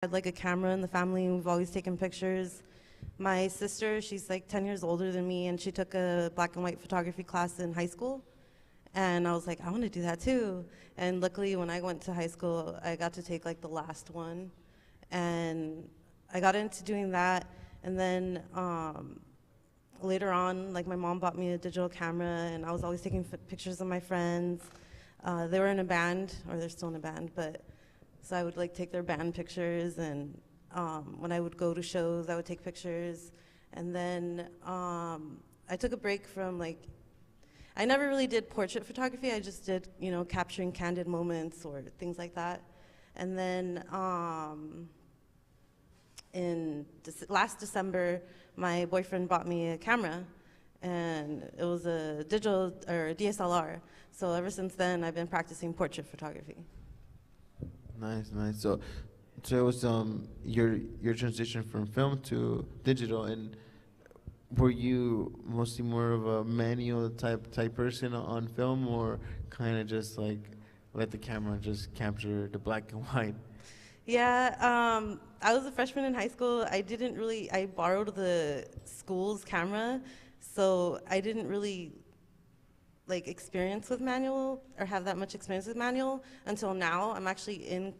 had like a camera in the family, and we've always taken pictures. My sister, she's like 10 years older than me, and she took a black and white photography class in high school. And I was like, I want to do that too. And luckily, when I went to high school, I got to take like the last one. And I got into doing that. And then later on, like my mom bought me a digital camera, and I was always taking pictures of my friends. They were in a band, or they're still in a band, but so I would like take their band pictures, and when I would go to shows, I would take pictures. And then I took a break from like, I never really did portrait photography. I just did, you know, capturing candid moments or things like that. And then last December, my boyfriend bought me a camera, and it was a digital or DSLR. So ever since then, I've been practicing portrait photography. Nice, nice. So it was your transition from film to digital, and were you mostly more of a manual type person on film, or kind of just like let the camera just capture the black and white? Yeah, I was a freshman in high school. I borrowed the school's camera, so I didn't really like experience with manual or have that much experience with manual until now. I'm actually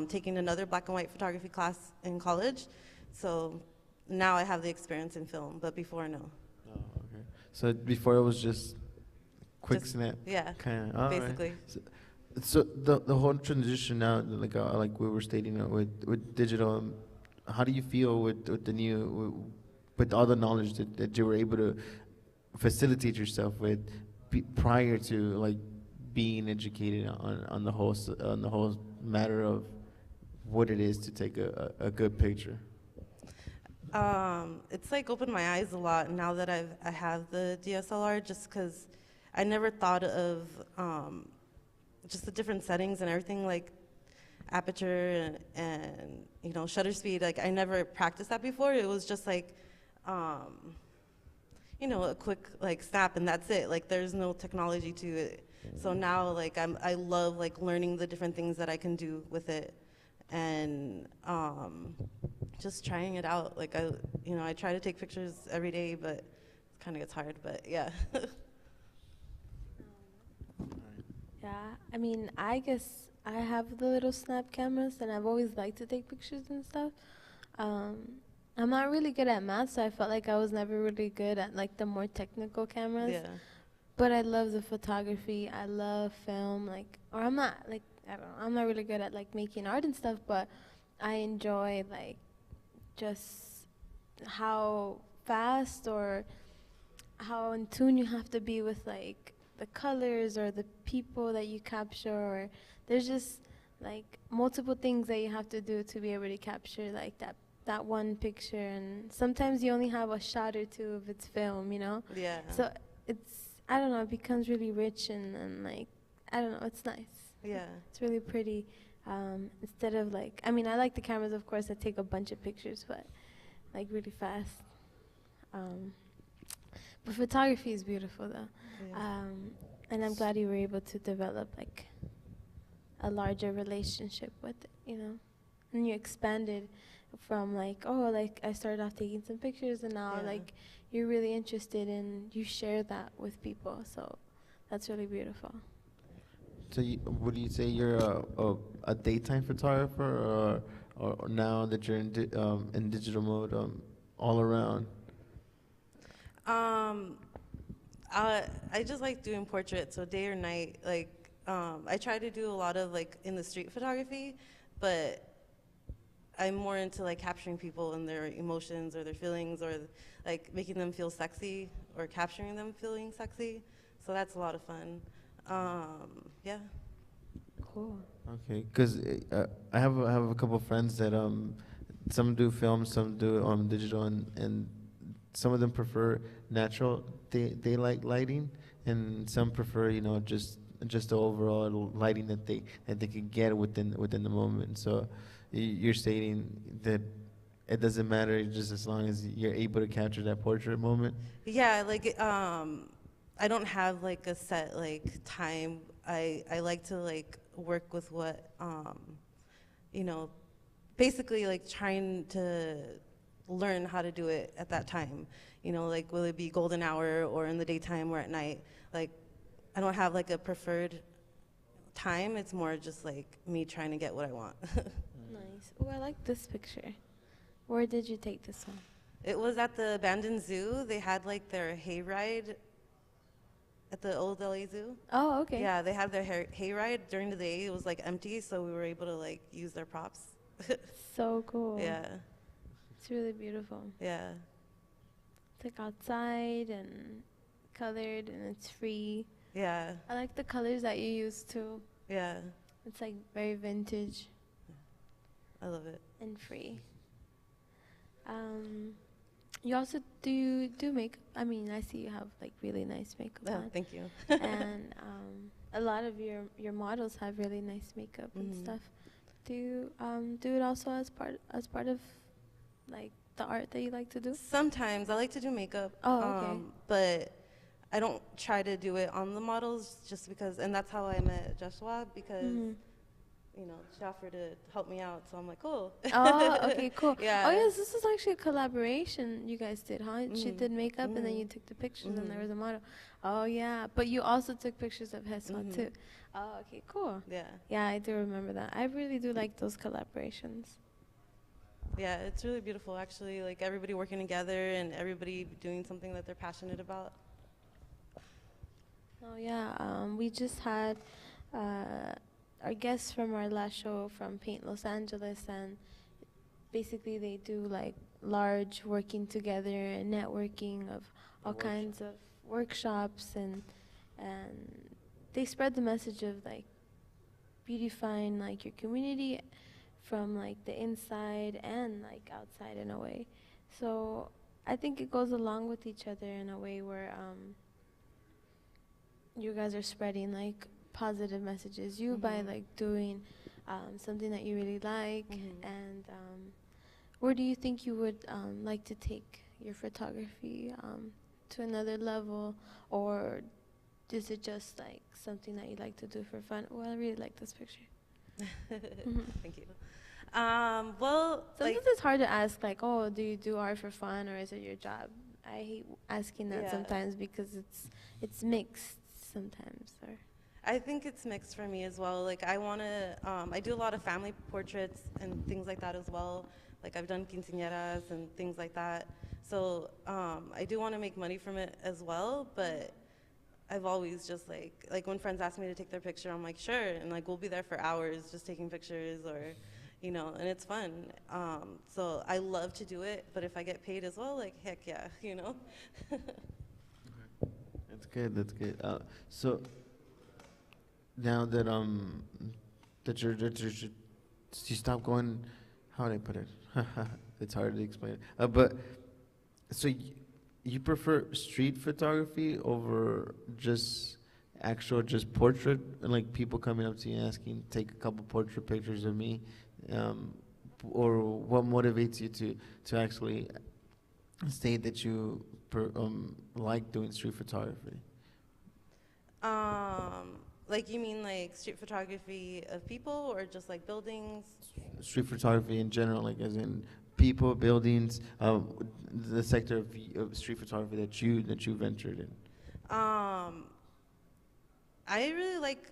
taking another black and white photography class in college, so now I have the experience in film, but before, no. Oh, okay. So before it was just quick Just- snap. Yeah, Kind of. basically. So the whole transition now, like we were stating with digital, how do you feel with the new, with all the knowledge that you were able to facilitate yourself with prior to like being educated on the whole matter of what it is to take a good picture? It's like opened my eyes a lot now that I have the DSLR, just because I never thought of just the different settings and everything, like aperture and you know, shutter speed. Like I never practiced that before. It was just like you know, a quick like snap and that's it. Like there's no technology to it. So now like I love like learning the different things that I can do with it, and just trying it out. Like I try to take pictures every day, but it kind of gets hard. But yeah. Yeah, I mean, I guess I have the little snap cameras, and I've always liked to take pictures and stuff. I'm not really good at math, so I felt like I was never really good at like the more technical cameras. Yeah. But I love the photography. I love film. Like, or I'm not like I don't know. I'm not really good at like making art and stuff, but I enjoy like just how fast or how in tune you have to be with like the colors or the people that you capture, or there's just like multiple things that you have to do to be able to capture like that one picture, and sometimes you only have a shot or two of its film, you know? Yeah. So I don't know, it becomes really rich and like, I don't know, it's nice. Yeah. It's really pretty. Instead of like, I mean, I like the cameras, of course, that take a bunch of pictures, but like really fast. But photography is beautiful though. Yeah. And I'm glad you were able to develop like a larger relationship with it, you know? And you expanded from like, oh, like I started off taking some pictures and now Yeah. like you're really interested and you share that with people. So that's really beautiful. So would you say you're a daytime photographer, or now that you're in digital mode, all around? I just like doing portraits, so day or night. Like I try to do a lot of like in the street photography, but I'm more into like capturing people and their emotions or their feelings, or like making them feel sexy or capturing them feeling sexy. So that's a lot of fun. Yeah. Cool. Okay, because I have a couple of friends that some do film, some do digital, and some of them prefer natural daylight lighting, and some prefer just the overall lighting that they can get within the moment. So you're stating that it doesn't matter just as long as you're able to capture that portrait moment. Yeah, like I don't have like a set like time. I like to like work with what you know basically like trying to learn how to do it at that time. You know, like will it be golden hour or in the daytime or at night? Like I don't have like a preferred time. It's more just like me trying to get what I want. Nice. Oh, I like this picture. Where did you take this one? It was at the abandoned zoo. They had like their hayride at the old LA Zoo. Oh, okay. Yeah, they had their hayride during the day. It was like empty, so we were able to like use their props. So cool. Yeah, It's really beautiful. yeah, It's like outside and colored and it's free. yeah, I like the colors that you use too. yeah. It's like very vintage I love it. and free. You also do makeup. I mean, I see you have like really nice makeup Oh, on, thank you. and a lot of your models have really nice makeup and Mhm. stuff. Do you do it also as part of like the art that you like to do? Sometimes I like to do makeup. Oh, okay. But I don't try to do it on the models just because, and that's how I met Joshua because, Mhm. you know, she offered to help me out. So I'm like, cool. Oh, okay, cool. Yeah. Oh, yes, this is actually a collaboration you guys did, huh? She Mhm. did makeup and then you Mhm. took the pictures and there Mhm. was a model. Oh, yeah. But you also took pictures of Heswa Mhm. too. Oh, okay, cool. Yeah. Yeah, I do remember that. I really do like those collaborations. Yeah, it's really beautiful actually. Like everybody working together and everybody doing something that they're passionate about. Oh, yeah. We just had our guests from our last show from Paint Los Angeles, and basically they do like large working together and networking of all kinds of workshops, and they spread the message of like beautifying like your community from like the inside and like outside in a way. So I think it goes along with each other in a way where you guys are spreading like positive messages. You by Mhm. like doing something that you really like, Mhm. and where do you think you would like to take your photography to another level, or is it just like something that you like to do for fun? Well, I really like this picture. Mhm. Thank you. Well, Sometimes like, it's hard to ask, like, oh, do you do art for fun or is it your job? I hate asking that Yeah. sometimes because it's mixed sometimes. Or I think it's mixed for me as well. Like, I do a lot of family portraits and things like that as well. Like, I've done quinceañeras and things like that. So, I do want to make money from it as well, but I've always just like when friends ask me to take their picture, I'm like, sure. And like, we'll be there for hours just taking pictures or, you know, and it's fun. So I love to do it, but if I get paid as well, like, heck yeah, you know? That's good. That's good. So now that you stop going, how would I put it? It's hard to explain. But so you prefer street photography over just just portrait, like people coming up to you asking, take a couple portrait pictures of me, or what motivates you to actually state that you like doing street photography? Like you mean like street photography of people or just like buildings? Street photography in general, like as in people, buildings, the sector of street photography that you ventured in. I really like,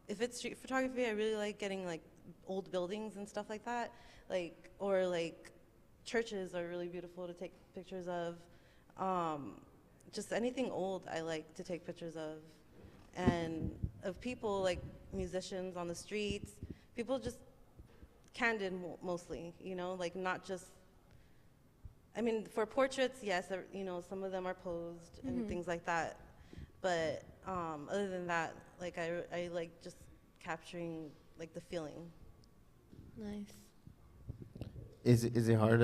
if it's street photography, I really like getting like old buildings and stuff like that. Like, or like churches are really beautiful to take pictures of. Just anything old I like to take pictures of. And of people like musicians on the streets, people just candid mostly, you know, like not just, I mean, for portraits, yes, you know, some of them are posed and things like that. But other than that, like I like just capturing like the feeling. nice. Is it hard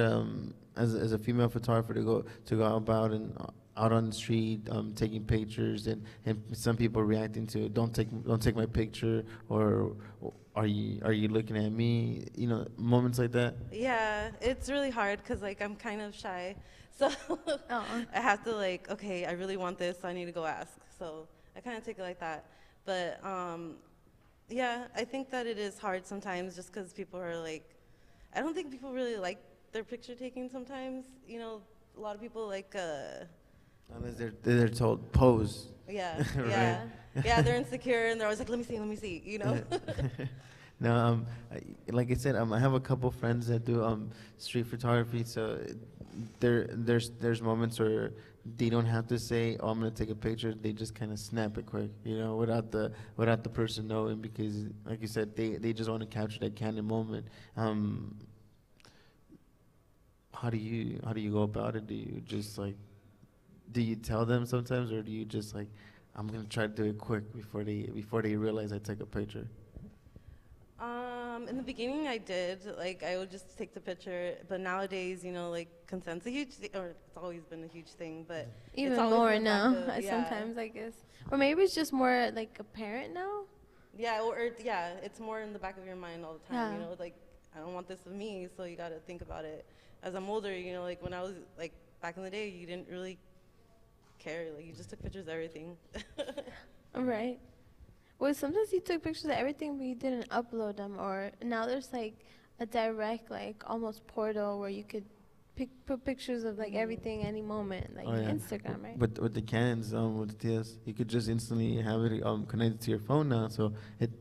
as a female photographer to go about and out on the street taking pictures and some people reacting to don't take my picture, or are you looking at me, you know, moments like that? Yeah, it's really hard because like I'm kind of shy, so Oh, I have to like, okay, I really want this, so I need to go ask. So I kind of take it like that. But yeah, I think that it is hard sometimes just because people are like, I don't think people really like their picture taking sometimes. You know, a lot of people like, Unless they're told pose. yeah, Right. yeah, yeah, they're insecure and they're always like, let me see, you know? No, like I said, I have a couple friends that do street photography. So there's moments where they don't have to say, "Oh, I'm gonna take a picture." They just kind of snap it quick, without the person knowing, because, like you said, they just want to capture that candid moment. How do you go about it? Do you just like do you tell them sometimes, or do you just like, I'm gonna try to do it quick before they realize I took a picture? In the beginning, I did. Like, I would just take the picture. But nowadays, you know, like, consent's a huge thing, or it's always been a huge thing. But Even it's always more in the back now, of- yeah. sometimes, I guess. Or maybe it's just more like apparent now. Yeah, yeah, it's more in the back of your mind all the time. Yeah. You know, like, I don't want this of me, so you got to think about it. As I'm older, you know, like when I was like back in the day, you didn't really care. Like, you just took pictures of everything. Right. Well, sometimes you took pictures of everything, but you didn't upload them. Or now there's like a direct, like almost portal where you could put pictures of like everything, any moment, like Oh, yeah. Instagram, right? But with the cans, with the TS, you could just instantly have it connected to your phone now. So it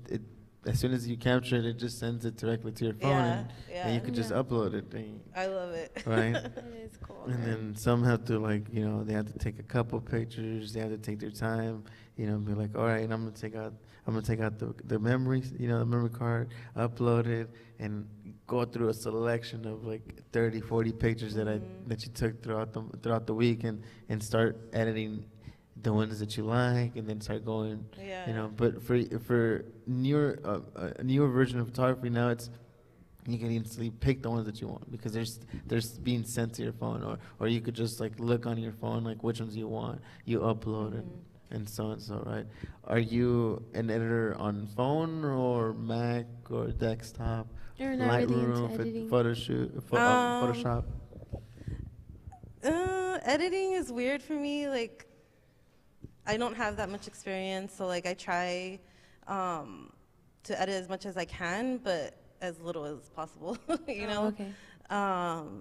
as soon as you capture it, it just sends it directly to your phone, Yeah, and yeah. you could just Yeah. upload it, I love it. right? It is cool. And man. then some have to, like, they have to take a couple pictures. They have to take their time. Be like, all right, I'm gonna take out the memories, the memory card, upload it, and go through a selection of like 30, 40 pictures that you took throughout the week, and start editing the ones that you like, and then start going. Yeah. But for newer a newer version of photography now, you can instantly pick the ones that you want, because there's being sent to your phone, or you could just like look on your phone like which ones you want, you upload it, and so and so, right? Are you an editor on phone or Mac or desktop? You're not really into Lightroom, editing. Um, Photoshop. Editing is weird for me. Like, I don't have that much experience, so like I try to edit as much as I can, but as little as possible. You know. Okay.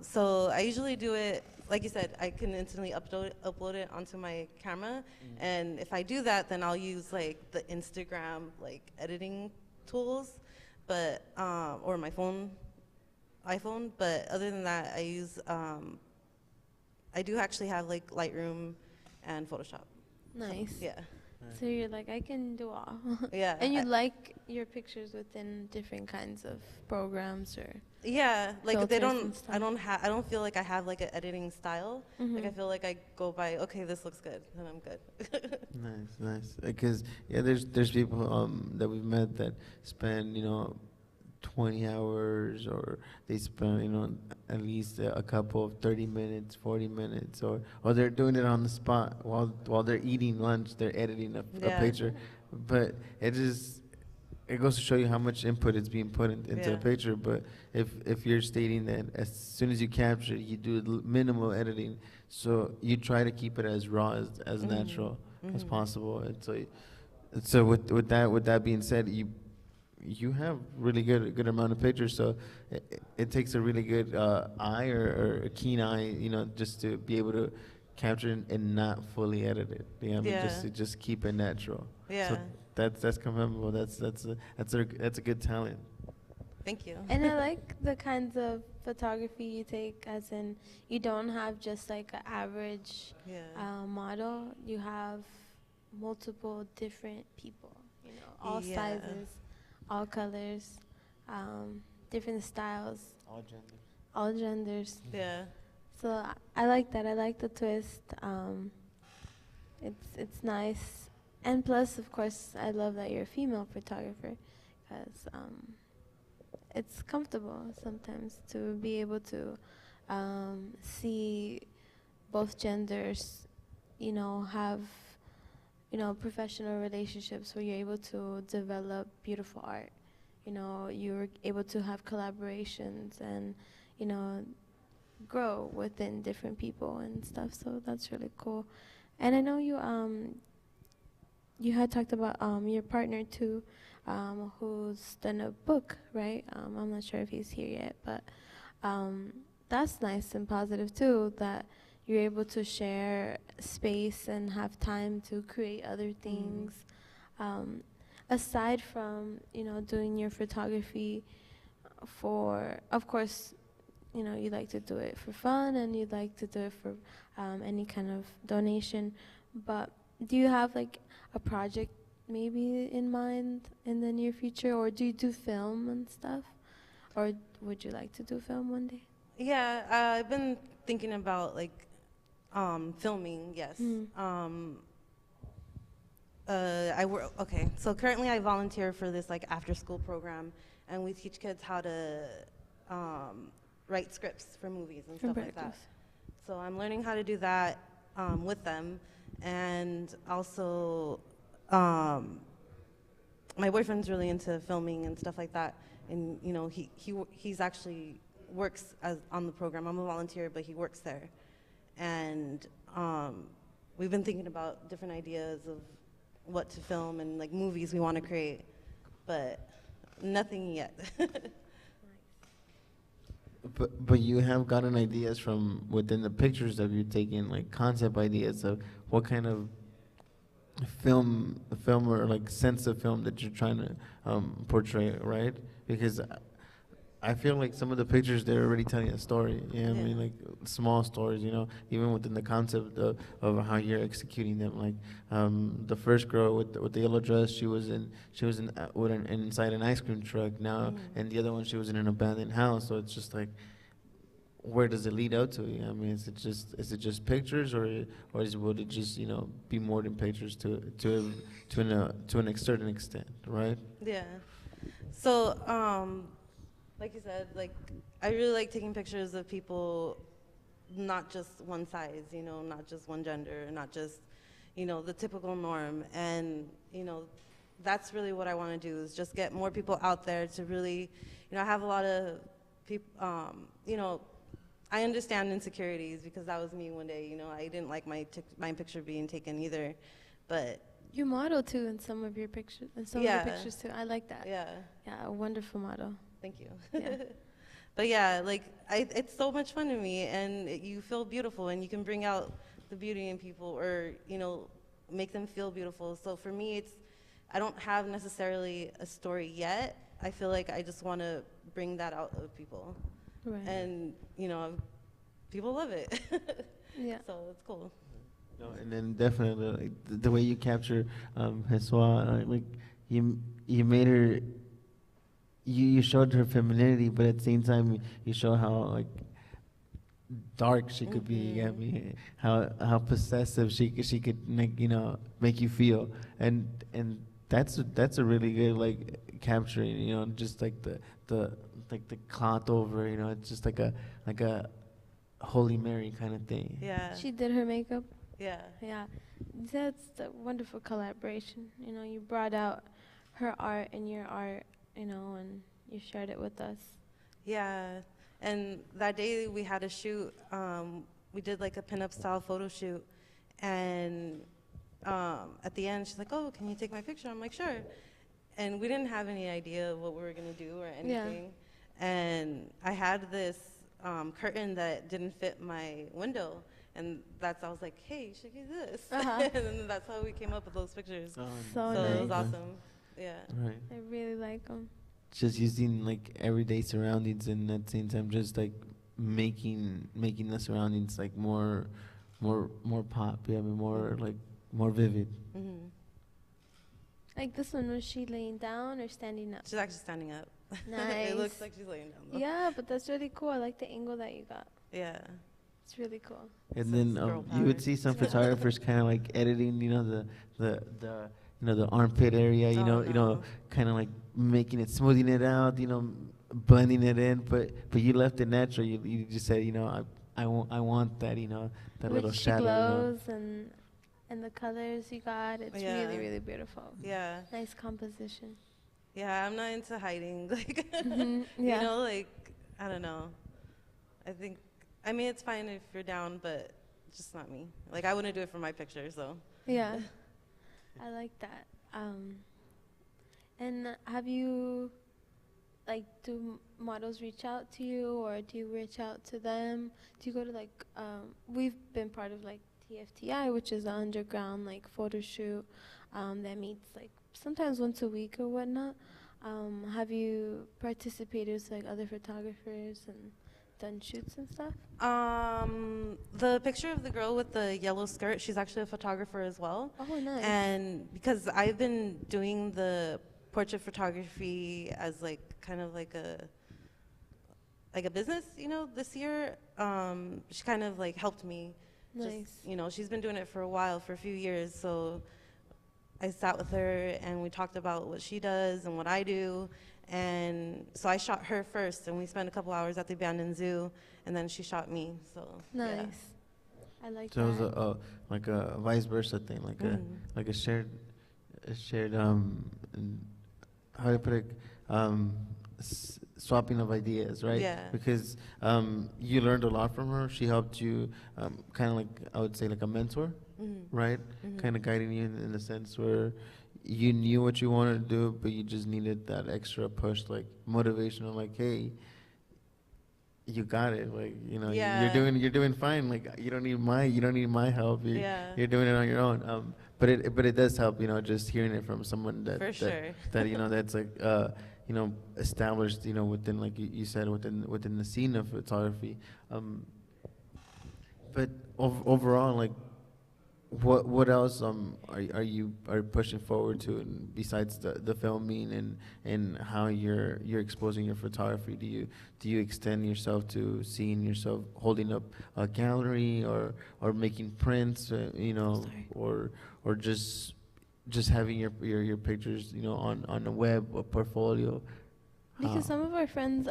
So I usually do it, like you said, I can instantly upload it onto my camera, and if I do that, then I'll use like the Instagram like editing tools, but or my iPhone. But other than that, I do actually have like Lightroom and Photoshop. Nice. Yeah. So you're like, I can do all. Yeah. And you like your pictures within different kinds of programs, or Yeah, like filters and stuff. I don't feel like I have like an editing style. Like, I feel like I go by, okay, this looks good, and I'm good. Nice. Because there's people that we've met that spend 20 hours, or they spend at least a couple of 30 minutes, 40 minutes, or they're doing it on the spot while they're eating lunch. They're editing a Yeah. picture, but it goes to show you how much input is being put into Yeah. a picture. But if you're stating that as soon as you capture it, you do minimal editing, so you try to keep it as raw, as natural as possible. And so with that being said, you have really good amount of pictures, so it takes a really good eye, or a keen eye, just to be able to capture it and not fully edit it. Just keep it natural. Yeah. So that's commendable. That's a good talent. Thank you. And I like the kinds of photography you take, as in you don't have just like an average Yeah. model. You have multiple different people, all Yeah. sizes, all colors, different styles, All genders. all genders. Yeah. So I like that. I like the twist. It's nice. And plus, of course, I love that you're a female photographer, because it's comfortable sometimes to be able to see both genders, have, professional relationships where you're able to develop beautiful art. You're able to have collaborations and, grow within different people and stuff. So that's really cool. And I know you had talked about your partner too. who's done a book, right? I'm not sure if he's here yet, but that's nice and positive too, that you're able to share space and have time to create other things. Aside from, doing your photography for, of course, you like to do it for fun and you'd like to do it for any kind of donation, but do you have like a project maybe in mind in the near future, or do you do film and stuff, or would you like to do film one day? Yeah, I've been thinking about like filming. Yes. I work. Okay, so currently I volunteer for this like after-school program, and we teach kids how to write scripts for movies and stuff like that. So I'm learning how to do that with them, and also my boyfriend's really into filming and stuff like that, and he's actually works on the program. I'm a volunteer, but he works there, and we've been thinking about different ideas of what to film and like movies we want to create, but nothing yet. But you have gotten ideas from within the pictures that you've taken, like concept ideas of what kind of film or like sense of film that you're trying to portray, right? Because I feel like some of the pictures, they're already telling a story. You know what I mean? Like small stories, even within the concept of how you're executing them. Like the first girl with the yellow dress, she was inside an ice cream truck now, and the other one, she was in an abandoned house. So it's just like, where does it lead out to? I mean, is it just pictures, or would it just be more than pictures to an certain extent, right? Yeah. So like you said, like I really like taking pictures of people, not just one size, not just one gender, not just, the typical norm. And, that's really what I want to do, is just get more people out there to really, I have a lot of people, I understand insecurities, because that was me one day, I didn't like my picture being taken either, but. You model too in some of your pictures, of the pictures too. I like that. Yeah, a wonderful model. Thank you. Yeah. But yeah, like it's so much fun to me, and you feel beautiful, and you can bring out the beauty in people, or make them feel beautiful. So for me, I don't have necessarily a story yet. I feel like I just want to bring that out of people, right. And people love it. Yeah. So it's cool. No, and then definitely like, the way you capture Heswa, like you made her. You showed her femininity, but at the same time, you show how like dark she could be. I mean, how possessive she could like, make you feel, and that's a really good like capturing. Just like the cloth over. It's just like a Holy Mary kind of thing. Yeah. She did her makeup. Yeah. Yeah, that's a wonderful collaboration. You brought out her art and your art. And you shared it with us. Yeah, and that day we had a shoot. We did like a pinup style photo shoot, and at the end she's like, "Oh, can you take my picture?" I'm like, "Sure." And we didn't have any idea of what we were gonna do or anything. Yeah. And I had this curtain that didn't fit my window, and I was like, "Hey, you should use this." And then that's how we came up with those pictures. So nice. It was awesome. Yeah. Right. I really like them. Just using like everyday surroundings, and at the same time just like making the surroundings like more pop. Yeah, I mean more vivid. Mm-hmm. Like this one, was she laying down or standing up? She's actually standing up. Nice. It looks like she's laying down though. Yeah, but that's really cool. I like the angle that you got. Yeah. It's really cool. And then you would see some photographers kind of like editing, the armpit area, kind of like making it, smoothing it out, blending it in. But you left it natural. You just said, I want that, that little shadow. Glows and the colors you got. It's really, really beautiful. Yeah. Nice composition. Yeah, I'm not into hiding. Like, yeah. Like, I don't know. I mean, it's fine if you're down, but just not me. Like, I wouldn't do it for my picture, so. Yeah. I like that. And have you, like, do models reach out to you, or do you reach out to them? Do you go to, like, we've been part of, like, TFTI, which is an underground, like, photo shoot that meets, like, sometimes once a week or whatnot. Have you participated with, like, other photographers and done shoots and stuff? The picture of the girl with the yellow skirt, she's actually a photographer as well. Oh, nice. And because I've been doing the portrait photography as like kind of like a business, you know, this year, she kind of like helped me. Nice. Just, you know, she's been doing it for a while, for a few years. So I sat with her and we talked about what she does and what I do. And so I shot her first, and we spent a couple hours at the abandoned zoo, and then she shot me. So Nice. yeah. I like So it that. was like a vice versa thing, like a shared how do I put it, swapping of ideas, right? Yeah. Because you learned a lot from her. She helped you, kind of like, I would say, like a mentor, right? Kind of guiding you in the sense where you knew what you wanted to do, but you just needed that extra push, like motivational, like, hey, you got it, like, you know, Yeah. you're doing fine, like, you don't need my help, Yeah. you're doing it on your own. But it does help, you know, just hearing it from someone For sure. that you know, that's like, you know, established, you know, within, like you said, within the scene of photography. But overall, like, what else are you pushing forward to, and besides the filming and how you're exposing your photography? Do you extend yourself to seeing yourself holding up a gallery, or making prints, you know, or just having your pictures, you know, on the web or portfolio? Because some of our friends,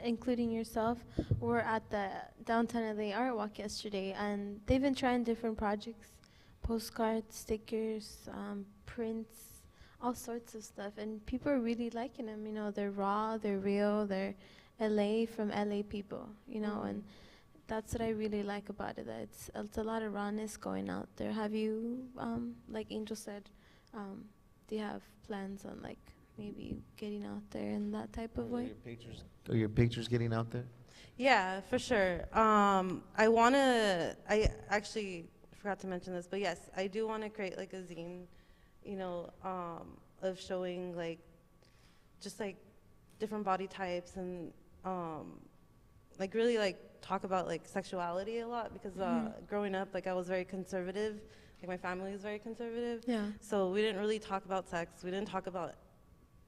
including yourself, were at the downtown LA Art Walk yesterday, and they've been trying different projects, postcards, stickers, prints, all sorts of stuff, and people are really liking them. You know, they're raw, they're real, they're LA from LA people. You know, and that's what I really like about it. That it's a lot of rawness going out there. Have you, like Angel said, do you have plans on, like, maybe getting out there in that type of way? Are your pictures getting out there? Yeah, for sure. I actually forgot to mention this, but yes, I do want to create like a zine, you know, of showing like just like different body types, and like really like talk about like sexuality a lot, because growing up, like, I was very conservative. Like, my family was very conservative. Yeah. So we didn't really talk about sex. We didn't talk about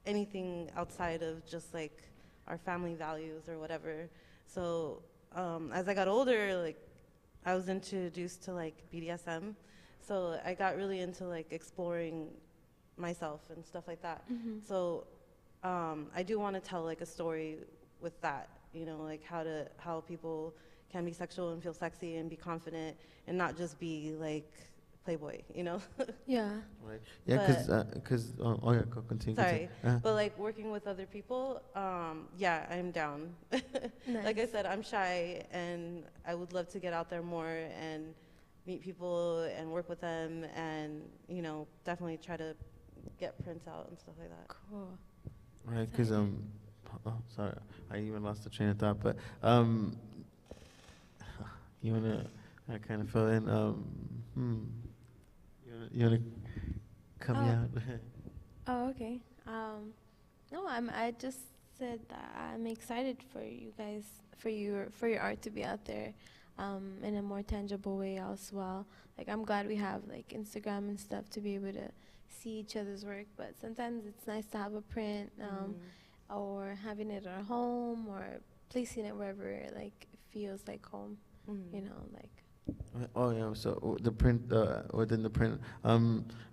anything outside of just like our family values or whatever. So as I got older, like, I was introduced to like BDSM, so I got really into like exploring myself and stuff like that. So I do want to tell like a story with that, you know, like how people can be sexual and feel sexy and be confident and not just be like Playboy, you know. Yeah. Right. Yeah, because oh yeah, continue. Sorry, but like working with other people, yeah, I'm down. Nice. Like I said, I'm shy, and I would love to get out there more and meet people and work with them, and, you know, definitely try to get prints out and stuff like that. Cool. Right, because oh, sorry, I even lost the train of thought. But you wanna, I kind of fill in. You wanna come out? Oh, okay. No, I just said that I'm excited for you guys, for your art to be out there, in a more tangible way as well. Like, I'm glad we have like Instagram and stuff to be able to see each other's work, but sometimes it's nice to have a print, or having it at our home, or placing it wherever like it feels like home. You know, like. Oh yeah, so the print, within the print,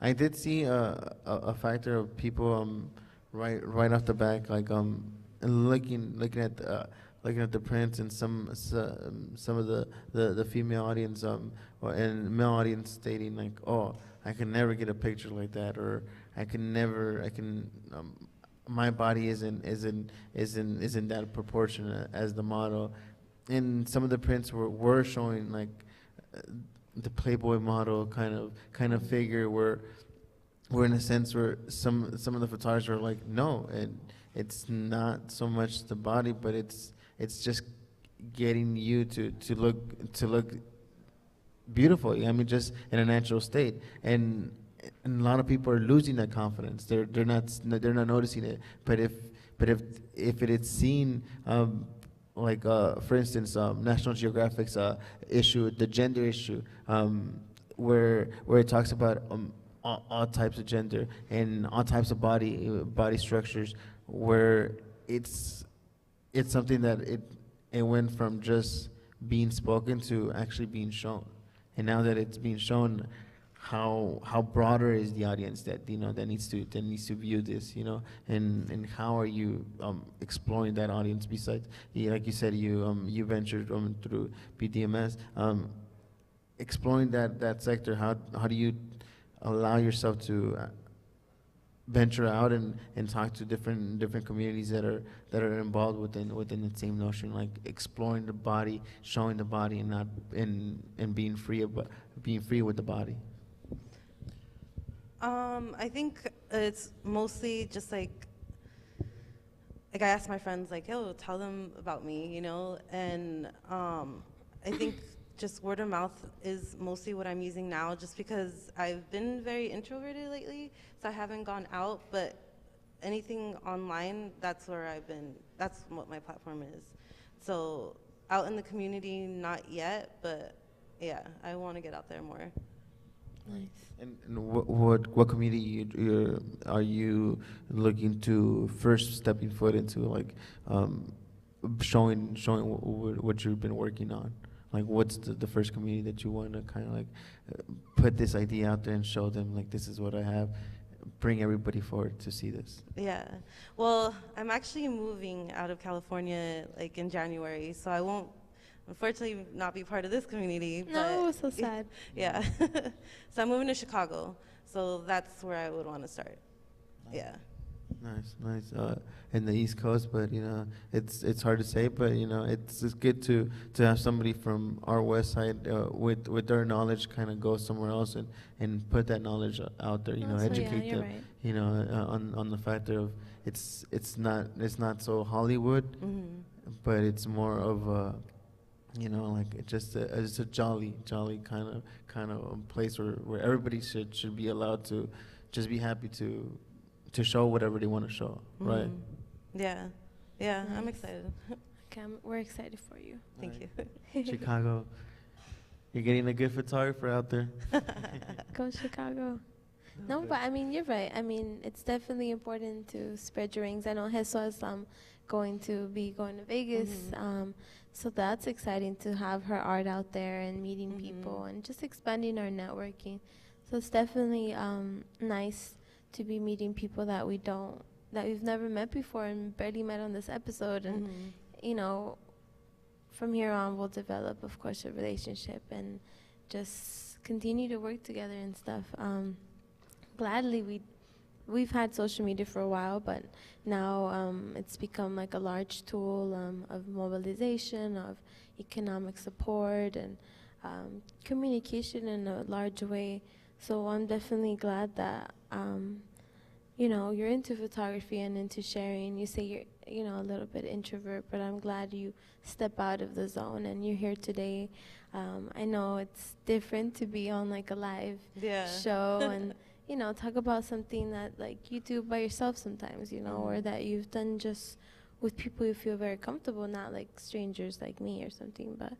I did see a factor of people right off the back, like looking at the prints, and some of the female audience and male audience stating like, oh, I can never get a picture like that, or my body isn't that proportionate as the model. And some of the prints were showing like the Playboy model kind of figure, where we're in a sense where some of the photographers are like, no, and it's not so much the body, but it's just getting you to look beautiful. I mean, just in a natural state, and a lot of people are losing that confidence. They're not noticing it. But if it is seen, like for instance, National Geographic's issue, the gender issue, where it talks about all types of gender and all types of body structures, where it's something that it went from just being spoken to actually being shown. And now that it's being shown, how broader is the audience that that needs to view this, and how are you exploring that audience besides, like you said, you ventured through BDMS, exploring that sector. How do you allow yourself to venture out and talk to different communities that are involved within the same notion, like exploring the body, showing the body, and not and being free with the body? I think it's mostly just like I ask my friends like, yo, tell them about me, and I think just word of mouth is mostly what I'm using now, just because I've been very introverted lately, so I haven't gone out, but anything online, that's what my platform is. So out in the community, not yet, but yeah, I want to get out there more. Nice. And what community are you looking to first stepping foot into, like showing what you've been working on? Like, what's the first community that you want to kind of like put this idea out there and show them, like, this is what I have, bring everybody forward to see this? Yeah. Well, I'm actually moving out of California like in January, so I won't, unfortunately, not be part of this community. No, but so sad. Yeah. So I'm moving to Chicago, so that's where I would want to start. Yeah. Nice. In the East Coast, but it's hard to say, but it's good to have somebody from our West Side with their knowledge kind of go somewhere else and put that knowledge out there. Oh, so educate yeah, you're them. right. On the factor of it's not so Hollywood, Mm-hmm. but it's more of like it's a jolly kind of place where everybody should be allowed to just be happy to show whatever they want to show, right? Yeah. Yeah, I'm Nice. excited. Okay, we're excited for you. Thank Right. you. Chicago, you're getting a good photographer out there. Go Chicago. No, but I mean, you're right. I mean, it's definitely important to spread your wings. I know Hessa is going to Vegas, Mhm. so that's exciting to have her art out there and meeting Mhm. people and just expanding our networking. So it's definitely nice to be meeting people that we've never met before and barely met on this episode. And Mhm. from here on, we'll develop, of course, a relationship and just continue to work together and stuff. Gladly, we've had social media for a while, but now it's become like a large tool of mobilization, of economic support, and communication in a large way. So I'm definitely glad that you're into photography and into sharing. You say you're a little bit introvert, but I'm glad you step out of the zone and you're here today. I know it's different to be on like a live Yeah. show and talk about something that like you do by yourself sometimes, or that you've done just with people you feel very comfortable, not like strangers like me or something. But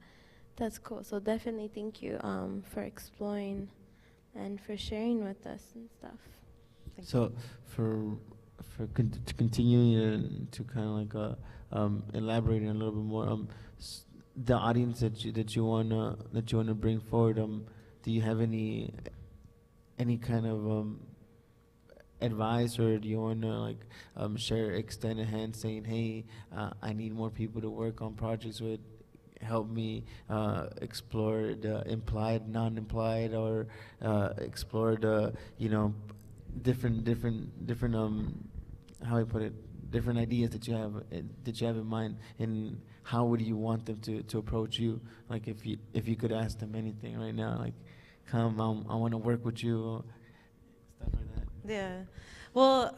that's cool. So definitely thank you for exploring and for sharing with us and stuff. Thank So to continue to kind of like elaborating a little bit more, the audience that you wanna bring forward, do you have any kind of advice, or do you wanna like share, extend a hand saying, hey, I need more people to work on projects with, help me explore the implied, non-implied, or explore the different how I put it, different ideas that you have in mind, and how would you want them to approach you? Like if you could ask them anything right now, like, come, I want to work with you, stuff like that. Yeah. Well,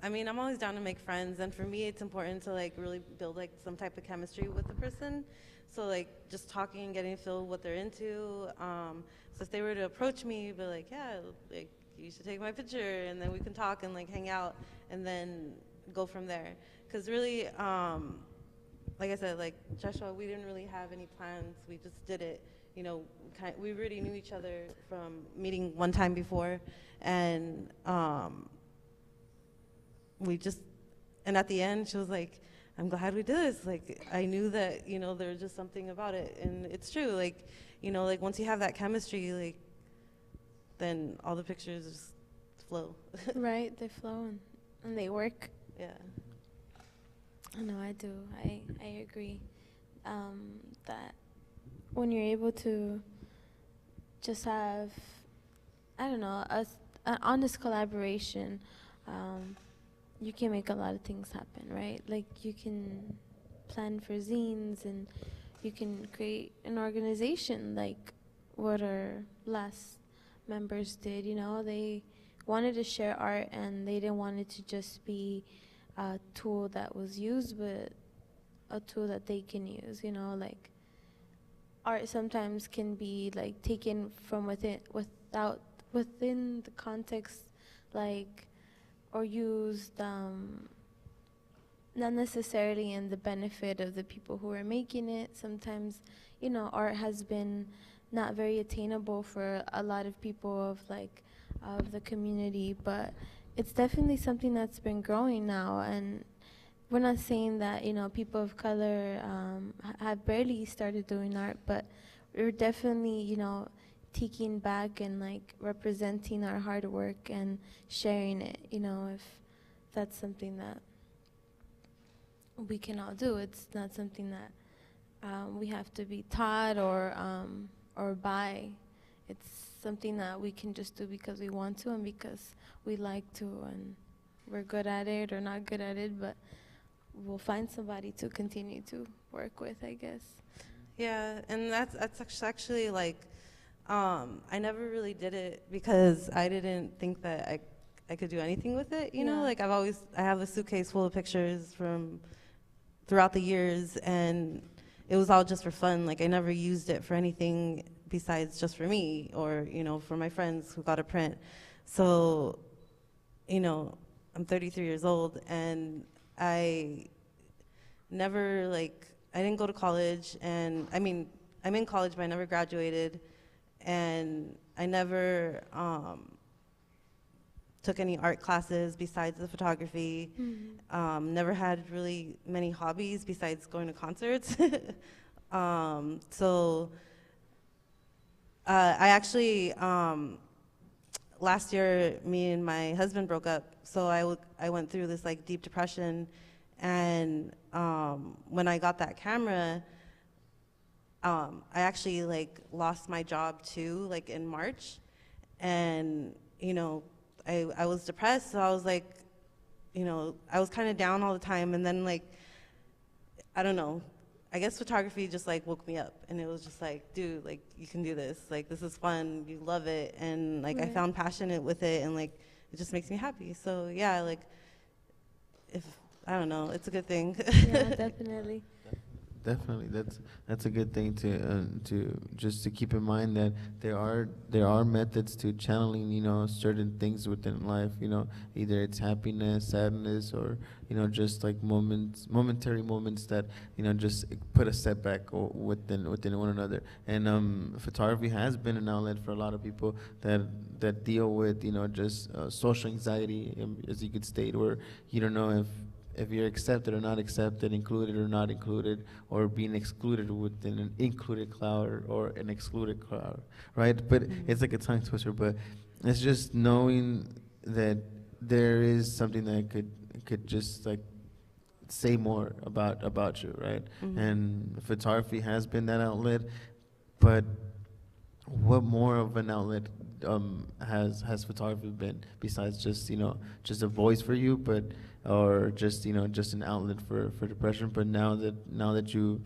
I mean, I'm always down to make friends, and for me, it's important to like really build like some type of chemistry with the person. So like just talking and getting to feel what they're into. So if they were to approach me, be like, yeah, like you should take my picture, and then we can talk and like hang out, and then go from there. Because really, like I said, like Joshua, we didn't really have any plans. We just did it. You know, we already knew each other from meeting one time before, and we just, and at the end, she was like, I'm glad we did this. Like, I knew that, you know, there was just something about it. And it's true. Like, you know, like once you have that chemistry, like, then all the pictures just flow. Right, they flow and they work. Yeah. No, I do. I agree that when you're able to just have, I don't know, an honest collaboration, you can make a lot of things happen, right? Like you can plan for zines and you can create an organization like what our last members did, you know? They wanted to share art and they didn't want it to just be a tool that was used, but a tool that they can use, you know? Like art sometimes can be like taken from within the context, like, or used not necessarily in the benefit of the people who are making it. Sometimes, you know, art has been not very attainable for a lot of people of the community, but it's definitely something that's been growing now. And we're not saying that, you know, people of color have barely started doing art, but we're definitely, you know, taking back and like representing our hard work and sharing it, you know, if that's something that we can all do. It's not something that we have to be taught or buy. It's something that we can just do because we want to and because we like to, and we're good at it or not good at it, but we'll find somebody to continue to work with, I guess. Yeah, and that's actually like, I never really did it because I didn't think that I could do anything with it, you know? Yeah. Like I have a suitcase full of pictures from throughout the years, and it was all just for fun. Like I never used it for anything besides just for me or, you know, for my friends who got a print. So, you know, I'm 33 years old and I never I didn't go to college, and I mean, I'm in college, but I never graduated, and I never took any art classes besides the photography. Never had really many hobbies besides going to concerts. So I actually, last year, me and my husband broke up, so I went through this like deep depression, and when I got that camera, I actually like lost my job too, like in March, and you know, I was depressed, so I was like, you know, I was kind of down all the time, and then like, I don't know, I guess photography just like woke me up, and it was just like, dude, like you can do this, like this is fun, you love it, and like I found passionate with it, and like it just makes me happy. So yeah, like if I don't know, it's a good thing. Yeah, definitely. Definitely, that's a good thing to just to keep in mind that there are methods to channeling, you know, certain things within life. You know, either it's happiness, sadness, or you know, just like momentary moments that you know just put a setback within one another. And photography has been an outlet for a lot of people that deal with, you know, just social anxiety, as you could state, where you don't know if you're accepted or not accepted, included or not included, or being excluded within an included crowd or an excluded crowd, right? But it's like a tongue twister, but it's just knowing that there is something that could just like say more about you, right? And photography has been that outlet, but what more of an outlet has photography been besides just, you know, just a voice for you, but or just, you know, just an outlet for depression? But now that you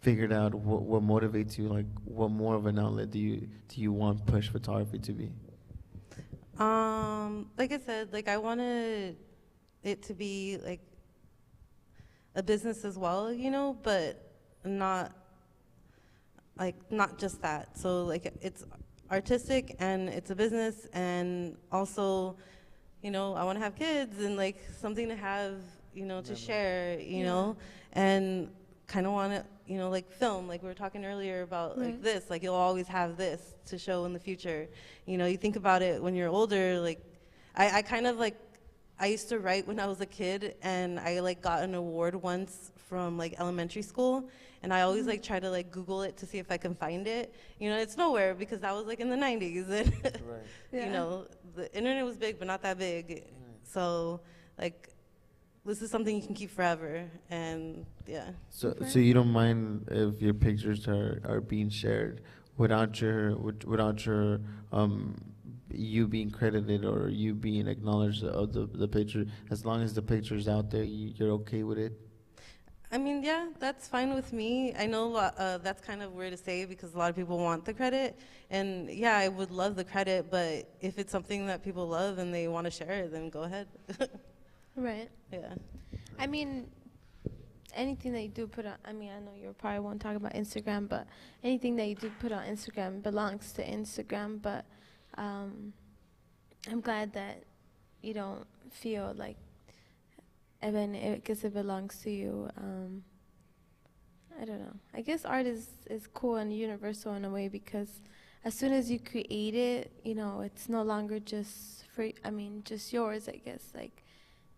figured out what motivates you, like what more of an outlet do you want push photography to be? Like I said, like I wanted it to be like a business as well, you know, but not not just that. So like it's artistic and it's a business, and also, you know, I want to have kids and like something to have, you know, to share, you know, and kind of want to, you know, like film, like we were talking earlier about like this, like you'll always have this to show in the future. You know, you think about it when you're older, like I kind of like, I used to write when I was a kid, and I like got an award once from like elementary school, and I always like try to like Google it to see if I can find it. You know, it's nowhere because that was like in the 90s, and you know, the internet was big but not that big. So like this is something you can keep forever, and yeah. So you don't mind if your pictures are being shared without your you being credited or you being acknowledged of the picture, as long as the picture's out there, you're okay with it? I mean, yeah, that's fine with me. I know that's kind of weird to say because a lot of people want the credit. And yeah, I would love the credit, but if it's something that people love and they want to share it, then go ahead. Right. Yeah. I mean, anything that you do put on, I mean, I know you probably won't talk about Instagram, but anything that you do put on Instagram belongs to Instagram. But I'm glad that you don't feel like, even because it belongs to you. I don't know. I guess art is cool and universal in a way, because as soon as you create it, you know, it's no longer just just yours, I guess. Like,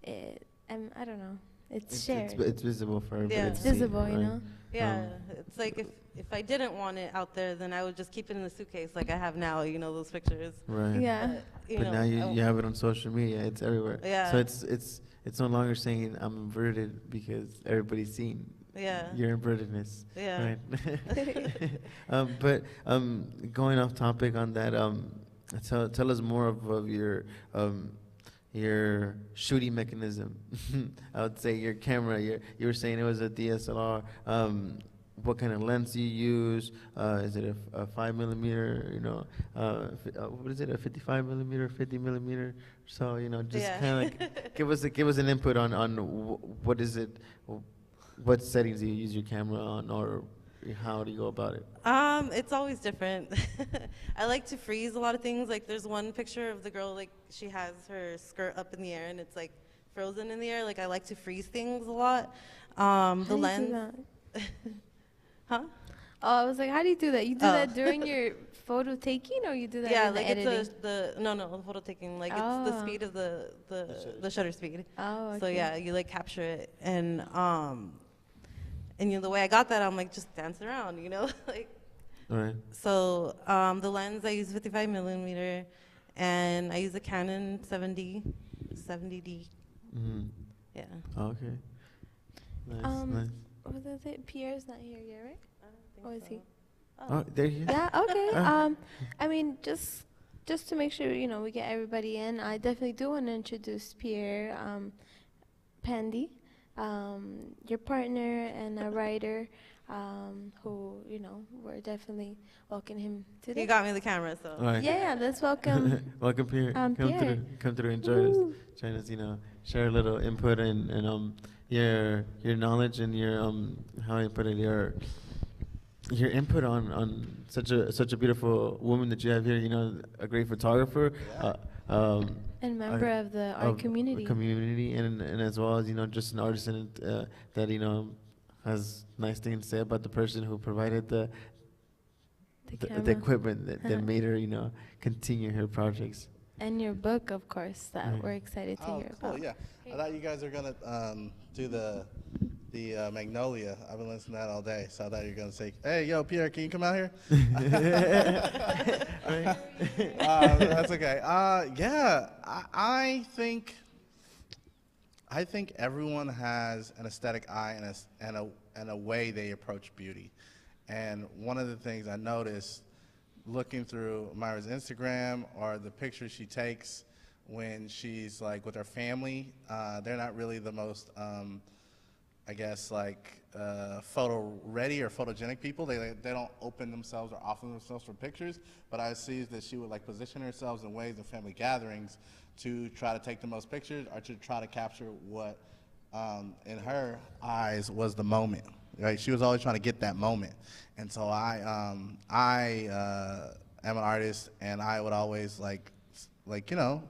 I don't know. It's shared. It's visible for everybody. Yeah. to It's see, visible, right? you know? Yeah, it's like if I didn't want it out there, then I would just keep it in the suitcase like I have now, you know, those pictures. Right. Yeah. But now you have it on social media. It's everywhere. Yeah. So it's no longer saying I'm inverted because everybody's seeing your invertedness. Yeah. Right. But going off topic on that, tell us more of your shooting mechanism. I would say your camera. You were saying it was a DSLR. What kind of lens do you use? Is it a 5mm? You know, what is it? A 55mm, 50mm? So you know, just kind of like give us an input on what is it, what settings do you use your camera on, or how do you go about it? It's always different. I like to freeze a lot of things. Like there's one picture of the girl, like she has her skirt up in the air and it's like frozen in the air. Like I like to freeze things a lot. The lens. Huh? Oh, I was like, how do you do that? You do that during your photo taking, or you do that in like the editing? it's the photo taking. Like it's the speed of the shutter speed. Oh, okay. So yeah, you like capture it, and you know the way I got that, I'm like just dance around, you know, like. All right. So the lens I use 55mm, and I use a Canon 70D. Mm-hmm. Yeah. Oh, okay. Nice. What was it? Pierre's not here yet, right? I don't think Or is so. he? Oh, there he is. Yeah. Okay. I mean, just to make sure, you know, we get everybody in, I definitely do want to introduce Pierre Pandy, your partner and a writer, who, you know, we're definitely welcoming him today. You got me the camera, so. All right. Yeah, let's welcome. Welcome, Pierre. Pierre. Come through, and join us. You know, share a little input and your knowledge and your how I put it, your input on such a beautiful woman that you have here. You know, a great photographer. And member of the art community. And as well as, you know, just an artisan that, you know, has nice things to say about the person who provided the equipment that made her, you know, continue her projects. And your book, of course, that we're excited to hear cool, about. Yeah. I thought you guys were gonna do the Magnolia. I've been listening to that all day, so I thought you were gonna say, "Hey, yo, Pierre, can you come out here?" That's okay. Yeah, I think everyone has an aesthetic eye and a way they approach beauty. And one of the things I noticed looking through Mayra's Instagram or the pictures she takes when she's like with her family, they're not really the most, I guess, like photo ready or photogenic people. They don't open themselves or offer themselves for pictures, but I see that she would like position herself in ways in family gatherings to try to take the most pictures or to try to capture what in her eyes was the moment. Right? She was always trying to get that moment. And so I am an artist, and I would always like you know,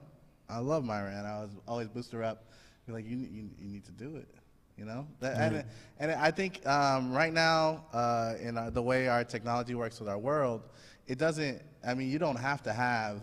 I love Mayra, and I was always boost her up, be like, you need to do it. You know, and I think right now, in the way our technology works with our world, it doesn't. I mean, you don't have to have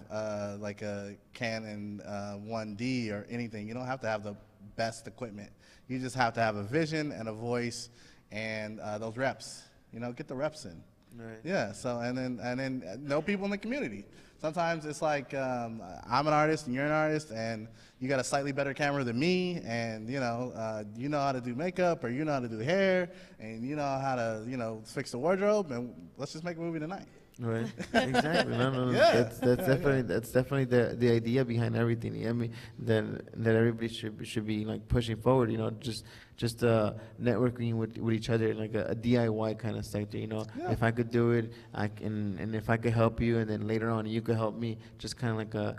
like a Canon 1D or anything. You don't have to have the best equipment. You just have to have a vision and a voice and those reps. You know, get the reps in. Right. Yeah. So and then know people in the community. Sometimes it's like I'm an artist and you're an artist, and you got a slightly better camera than me, and you know how to do makeup, or you know how to do hair, and you know how to fix the wardrobe, and let's just make a movie tonight. Right. Exactly. No. Yeah. That's definitely the idea behind everything. I mean, that everybody should be like pushing forward. You know, just networking with each other, like a DIY kind of sector. You know, Yeah. if I could do it, I can, and if I could help you, and then later on you could help me. Just kind of like a